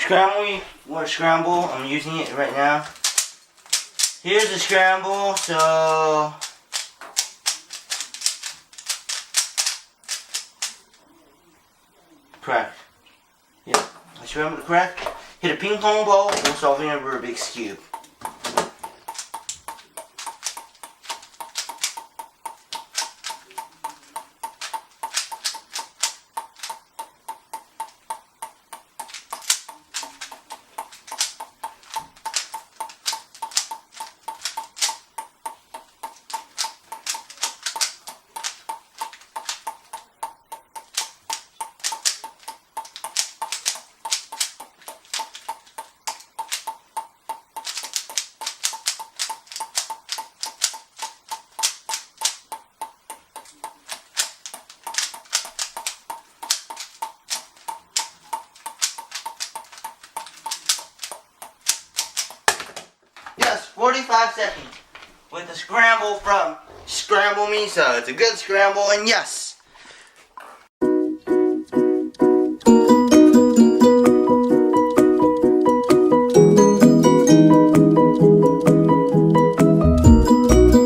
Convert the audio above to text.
scramble, you want to scramble, I'm using it right now. Here's the scramble, so crack. Yeah, let's remember to crack. Hit a ping pong ball while solving a Rubik's Cube. Yes, 45 seconds with the scramble from Scramble Me, so it's a good scramble, and yes,